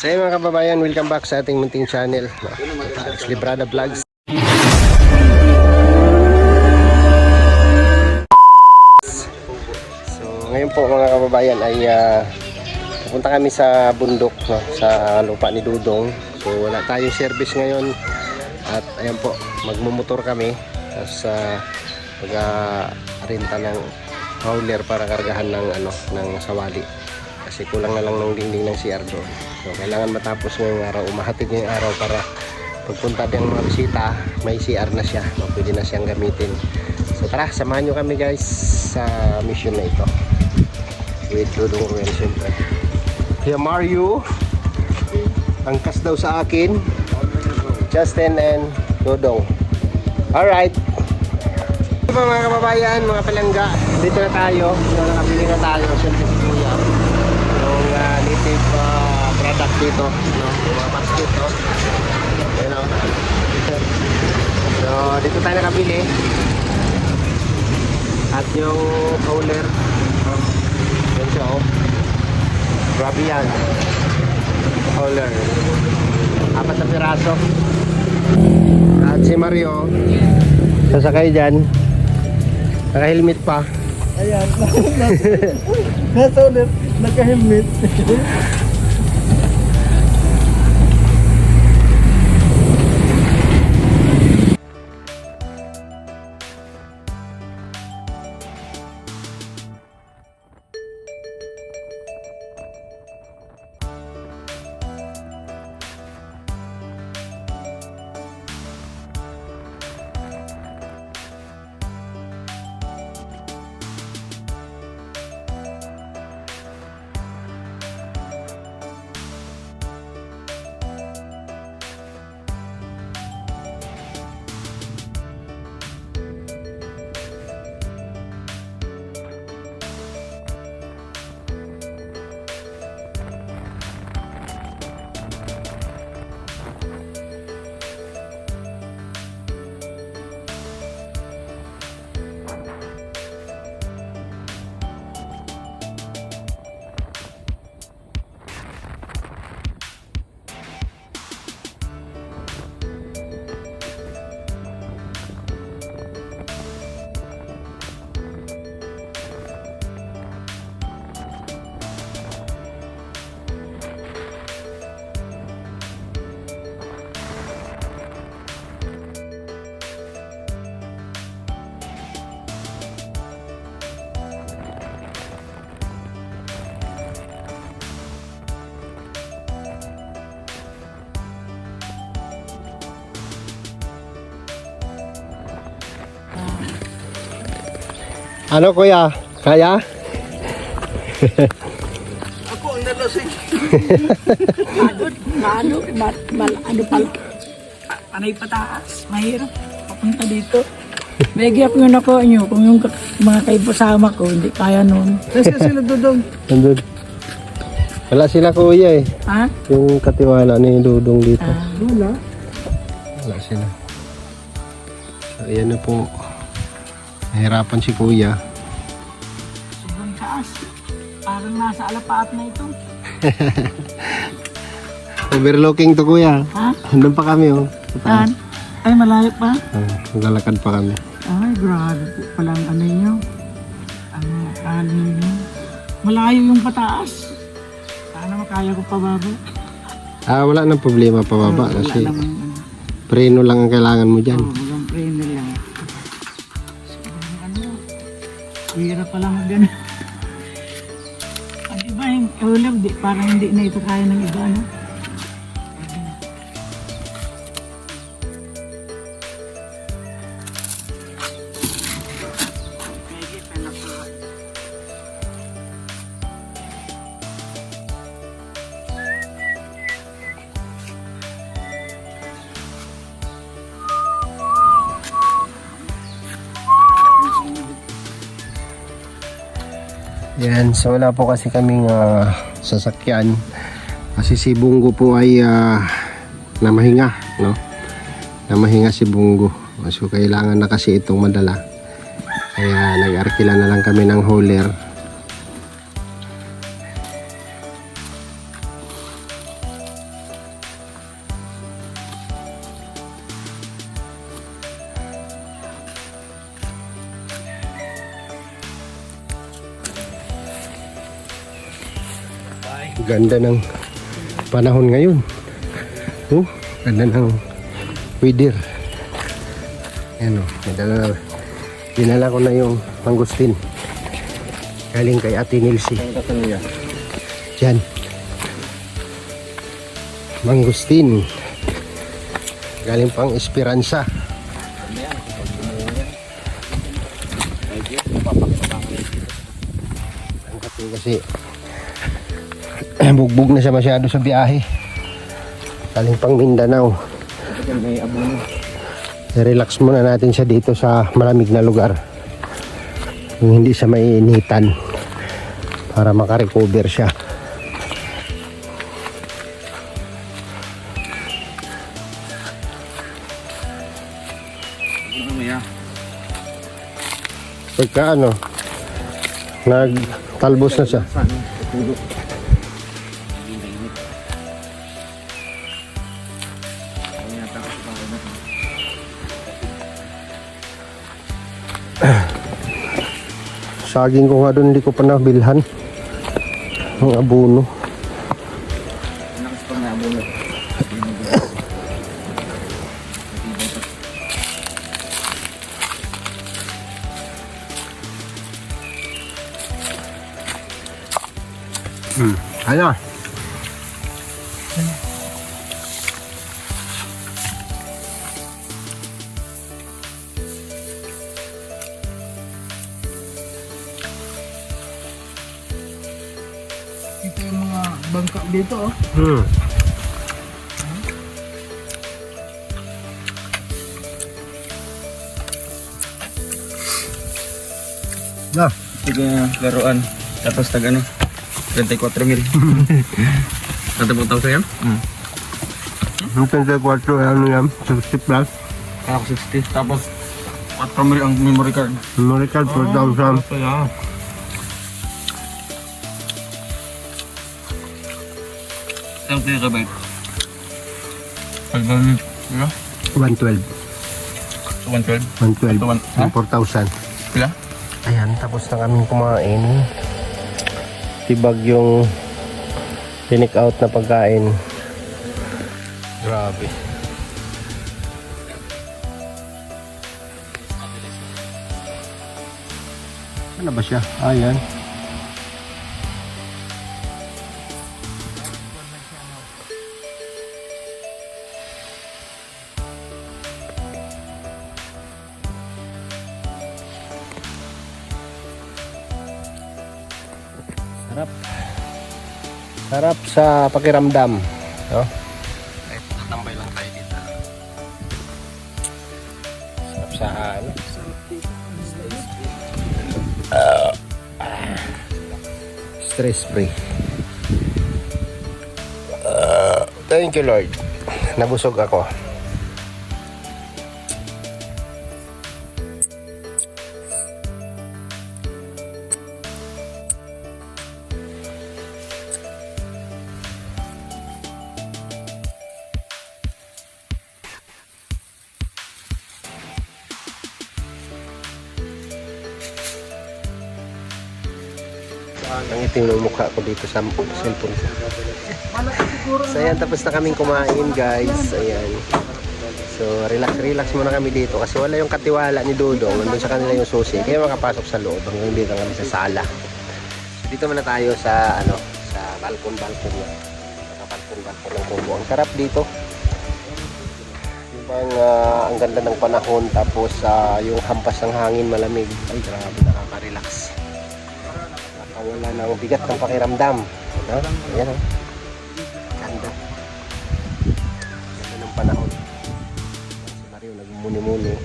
So yun mga kababayan, welcome back sa ating munting channel, Alex Librada Vlogs. So ngayon po mga kababayan ay pupunta kami sa bundok, no, sa lupa ni Dudong. So wala tayong service ngayon at ayan po, magmumotor kami tapos mag-renta ng hauler para kargahan ng ng sawali kasi kulang na lang ng dingding ng CR doon. So kailangan matapos ngayong araw, umahatid ngayong araw para pagpunta ng mga bisita may CR na siya, no, pwede na siyang gamitin. So tara, samahan nyo kami guys sa mission na ito with Dudong Ruel. Siyempre Kuya Mario angkas daw sa akin, Justin and Dudong. Alright mga kababayan, mga palangga, dito na tayo. So, nakabili na tayo siyempre si Kuya yung native product dito, no? Yung mga parts dito, you know. So dito tayo nakabili at yung hauler, yan siya, oh, grabe yan, hauler, 4 na piraso. At si Mario sasakay dyan, naka-helmet pa. Ayan, nasa ulit, naka-helmet. Ano kuya? Kaya? Ako ang nalasing. Panay pataas, mahirap papunta dito. Nagyap yun ako nyo, kung yung mga kaibasama ko, hindi kaya nun. Kasi sila Dudong. Nandun. Wala sila kuya eh. Ha? Yung katiwala ni Dudong dito. Wala. Wala sila. So ayan na po. Nahirapan si kuya. Sobrang taas. Parang nasa alapaat na ito. Overlooking to kuya. Ha? Andun pa kami oh. Saan? Ay, malayo pa. Naglalakad pa kami. Ay, grabe po palang ano nyo. Ano nyo. Malayo yung pataas. Sana makaya ko pababa. Wala nang problema pababa kasi Wala naman preno lang ang kailangan mo dyan. walang preno lang. Sobrang ano. Hirap pa lang gano'n. Ang iba yung ulam, parang hindi na ito kaya ng iba, no? Yan, so wala po kasi kaming sasakyan kasi si Bungo po ay namahinga, no? Namahinga si Bungo. So kailangan na kasi itong madala. Kaya nag-arkila na lang kami ng hauler. Ganda ng panahon ngayon. Oh, ganda ng weather. Ayan o, dinala ko na yung mangustin. Galing kay Ate Nilsi. Diyan. Mangustin. Galing pang Esperanza. Kasi bugbog na siya masyado sa biyahe. Galing pang Mindanao. I-relax muna natin siya dito sa malamig na lugar. Yung hindi siya maiinitan para makarecover siya. Pagka ano, nagtalbos na siya. Saging ko nga doon, hindi ko pa nabilhan ang abono. Ano? Ito yung mga bangka dito, oh. Na, Sige, laruan. Tapos tag ano? 34,000. Natapos ko yan? yung 24, ano yan, 60 plus. Ako 60. Tapos 4,000 ang memory card. Memory card, 4,000. Kaya. Ang gigabyte. 5,000. Kila? 112. 112. 112. Ha? 4,000. Kila? Ayan, tapos na kaming kumain. Tibag yung tinik out na pagkain. Grabe. Ano ba siya? Ayan. Sarap. Sarap sa pakiramdam. No? Tatambay lang tayo dito. Sarap sa ano? Stress free. Thank you Lord. Nabusog ako. Ang itim ng mukha ko dito sa cellphone ko. So ayan, tapos na kaming kumain guys. Ayan. So relax muna kami dito kasi wala yung katiwala ni Dudong. Nandun sa kanila yung susi. Kaya makapasok sa loob. Hanggang dito kami sa sala. So, dito muna tayo sa ano, sa balkon niya. Balkon ng kubo. Ang sarap dito. Yung bang ang ganda ng panahon tapos yung hampas ng hangin malamig. Ay grabe, nakaka-relax. Wala na ang bigat ng pakiramdam. No? Ayan o. Ganda. Ganda ng panahon. Si Mario nagmumuni-muni.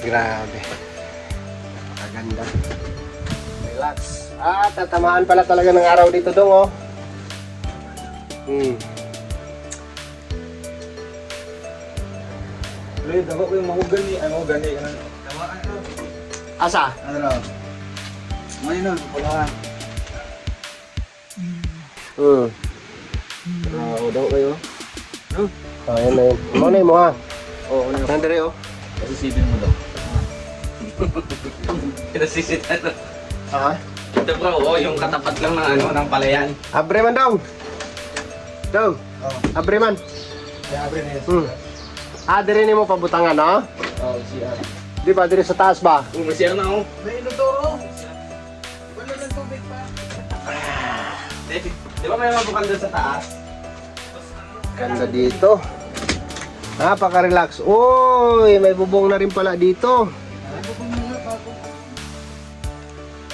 Grabe. Napakaganda. Relax. Tatamaan pala talaga ng araw dito dong, oh. Pre, dako ko yung mahugan ni, ano gani ano. Asa? Ano raw? May nun, pulahan. Pero daw kayo. No? Ayan na yun. Mo na yun mo ha. Oo, ano. Nandere oh. Pasisidin mo daw. Pinasisitan na. Ha? Ito bro, oh, yung katapat lang ng ano, ng palayan. Abre man daw. Daw. Abre man. Kaya abre na yun. Dire ni mo pabutangan ha? Oo, siya. Di ba dire sa taas ba? Masiyar na oh. May inodoro. Wala ng tubig pa. Di ba may mabukal doon sa taas? Ganda dito. Napaka-relax. Uy, may bubong na rin pala dito.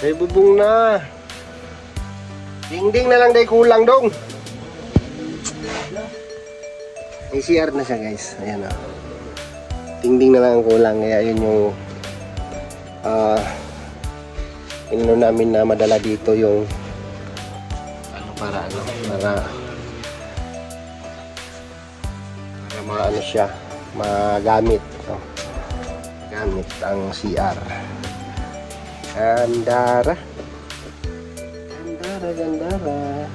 May bubong na. Dingding na lang day kulang dong. May CR na siya guys. Ayan o. Dingding na lang ang kulang. Kaya yun yung inano namin na madala dito yung para maano siya magamit gamit ang CR. Gandara may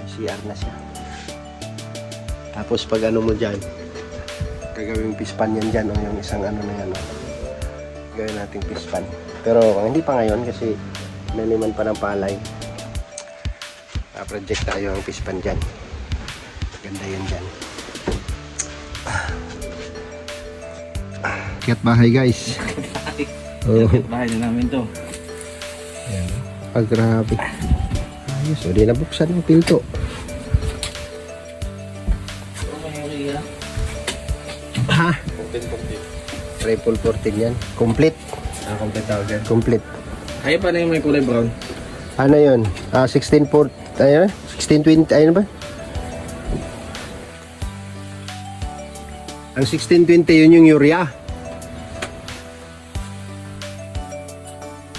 CR na siya. Tapos pag ano mo dyan gagawing pispan yan dyan o yung isang ano na yan gawin nating pispan. Pero hindi pa ngayon kasi naniman pa ng palay. Project tayo ang pispan dyan. Ganda yan dyan. Kiat bahay guys. Oh. Bahay na namin to. Ayan. Grabe. Ayos. O di nabuksan yung pinto. Ha? Triple 14 yan. Complete. Complete tawag yan. Complete. Kaya pa na yung may kulay brown. Ano yun? 16 ayun, 1620, ayun ba? Ang 1620 yun yung urea.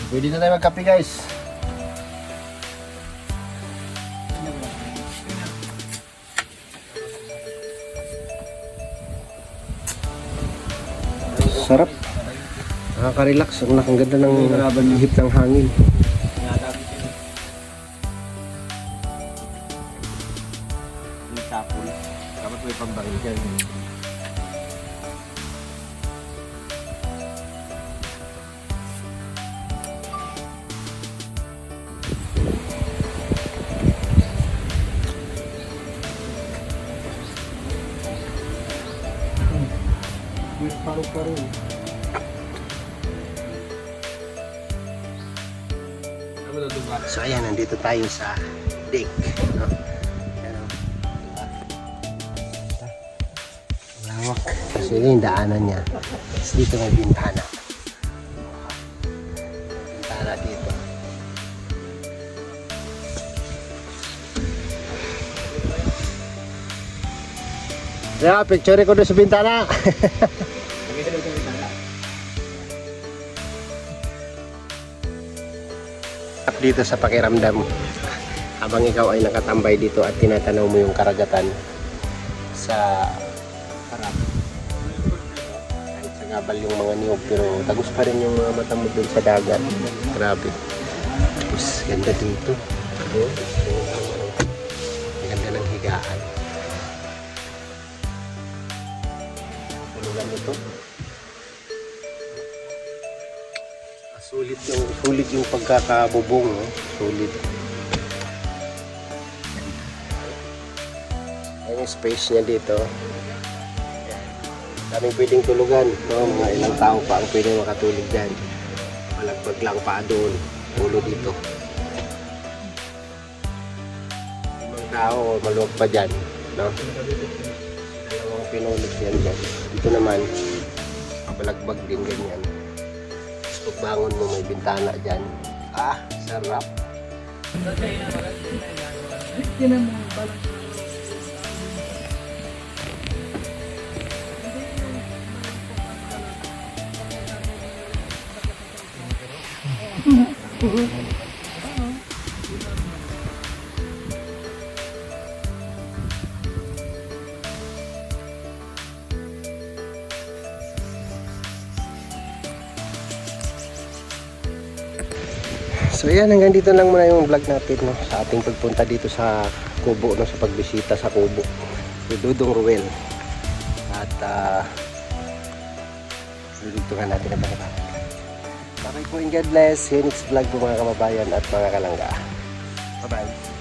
Pwede na tayo magkape guys. Sarap. Nakaka-relax. Ang ganda ng hip ng hangin. Dapat may pambaril dyan. So ayan, nandito tayo sa deck. No? Ayan, lawak. Kasi yun yung daanan niya. Tapos dito may bintana. Bintana dito. Yeah, picture ko doon sa bintana. Dito sa pakiramdam habang ikaw ay nakatambay dito at tinatanaw mo yung karagatan sa harap. Kahit sa gabal yung mga niyog pero tagos pa rin yung mga mata mo dun sa dagat. Grabe. Tapos ganda dito. Ganda ng higaan. Pulugan ito. Sulit yung pagkakabubong, no? Sulit. Ayan yung space niya dito. Daming pwedeng tulugan, no? Mga ilang tao pa ang pwedeng makatulog dyan. Malagbag lang pa doon, ulo dito. Ibang tao, maluwag pa dyan, no? Dalawang pinulog yan dyan. Dito naman, mabalagbag din ganyan. Pagbangon mo may bintana dyan. Sarap. So yan, hanggang dito lang muna yung vlog natin, no, sa ating pagpunta dito sa Kubo, no, sa pagbisita sa Kubo ni Dudong Ruel. At dudugtungan natin ang pangalaman. Okay po, and God bless. See you next vlog po mga kababayan at mga kalangga. Bye bye.